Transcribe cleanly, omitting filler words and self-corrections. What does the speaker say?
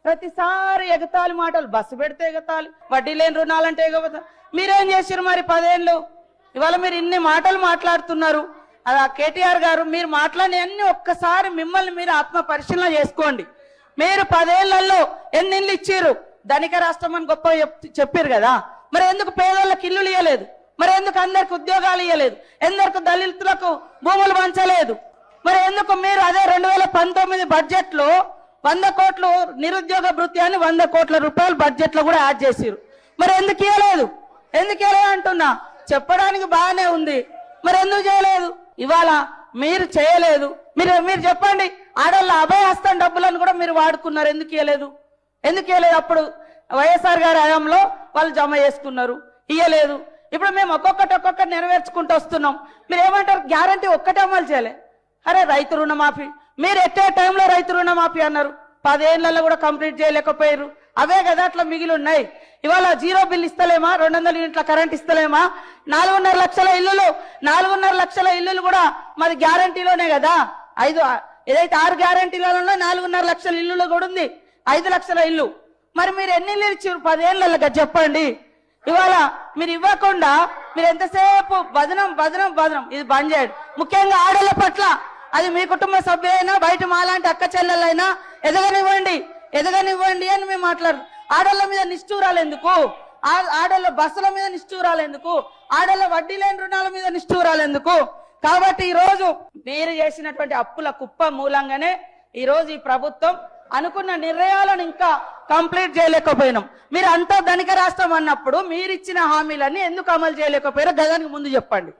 ప్రతిసారి ఎగతాళి మాటలు, బస్సు పెడితే ఎగతాళి, వడ్డీ లేని రుణాలంటే ఎగతాళి. మీరేం చేశారు మరి 10 ఏళ్ళు? ఇవాళ మీరు ఇన్ని మాటలు మాట్లాడుతున్నారు. అలా కేటీఆర్ గారు మీరు మాట్లాడినవన్నీ ఒక్కసారి మిమ్మల్ని మీరు ఆత్మ పరిశీలన చేసుకోండి. మీరు 10 ఏళ్లలో ఎన్ని ఇళ్ళు ఇచ్చారు? ధనిక రాష్ట్రం అని గొప్ప చెప్పారు కదా, మరి ఎందుకు పేదోళ్ళకి ఇల్లులు ఇవ్వలేదు? మరి ఎందుకు అందరికి ఉద్యోగాలు ఇవ్వలేదు? ఎందుకు దళితులకు భూములు పంచలేదు? మరి ఎందుకు మీరు అదే 2019 బడ్జెట్ లో 100 కోట్లు నిరుద్యోగ భృతి అని 100 కోట్ల రూపాయలు బడ్జెట్ లో కూడా యాడ్ చేసిరు? మరి ఎందుకు ఇవ్వలేదు? ఎందుకు ఇవ్వలేదు అంటున్నా. చెప్పడానికి బాగానే ఉంది, మరి ఎందుకు చేయలేదు? ఇవాళ మీరు చేయలేదు. మీరు చెప్పండి, ఆడవాళ్ళ అభయహస్తం డబ్బులను కూడా మీరు వాడుకున్నారు. ఎందుకు ఇవ్వలేదు? ఎందుకు ఇవ్వలేదు? అప్పుడు వైఎస్ఆర్ గారి హయాంలో వాళ్ళు జమ చేసుకున్నారు, ఇవ్వలేదు. ఇప్పుడు మేము ఒక్కొక్కటి నెరవేర్చుకుంటూ వస్తున్నాం. మీరు ఏమంటారు? గ్యారంటీ ఒక్కటే అమలు చేయలే. అరే రైతు రుణమాఫీ, మీరు ఎట్టే టైంలో రైతు రుణమాఫీ అన్నారు, 10 ఏళ్లలో కూడా కంప్లీట్ చేయలేకపోయారు. అవే కదా అట్లా మిగిలి ఉన్నాయి. ఇవాళ 0 బిల్ ఇస్తలేమా? 200 యూనిట్ల కరెంట్ ఇస్తలేమా? 4.5 లక్షల ఇల్లులు, 4.5 లక్షల ఇల్లులు కూడా మరి గ్యారంటీలోనే కదా. ఏదైతే 6 గ్యారంటీలలో 4.5 లక్షల ఇల్లులు కూడా ఉంది, 5 లక్షల ఇల్లు. మరి మీరు ఎన్ని ఇల్లు ఇచ్చారు 10 ఏళ్ళగా చెప్పండి? ఇవాళ మీరు ఇవ్వకుండా మీరు ఎంతసేపు బదనం బదనం బదనం, ఇది బంద్ చేయండి. ముఖ్యంగా ఆడల పట్ల, అది మీ కుటుంబ సభ్యులైనా బయట మాలాంటి అక్క చెల్లెలైనా ఎదగనివ్వండి అని మేము మాట్లాడు. ఆడళ్ళ మీద నిష్ఠూరాలు ఎందుకు? ఆడళ్ళ బస్సుల మీద నిష్ఠూరాలు ఎందుకు? ఆడళ్ళ వడ్డీ లేని రుణాల మీద నిష్ఠూరాలు ఎందుకు? కాబట్టి ఈ రోజు మీరు చేసినటువంటి అప్పుల కుప్ప మూలంగానే ఈ రోజు ఈ ప్రభుత్వం అనుకున్న నిర్ణయాలను ఇంకా కంప్లీట్ చేయలేకపోయినాం. మీరు అంతా ధనిక రాష్ట్రం అన్నప్పుడు మీరు ఇచ్చిన హామీలన్నీ ఎందుకు అమలు చేయలేకపోయారో గదానికి ముందు చెప్పండి.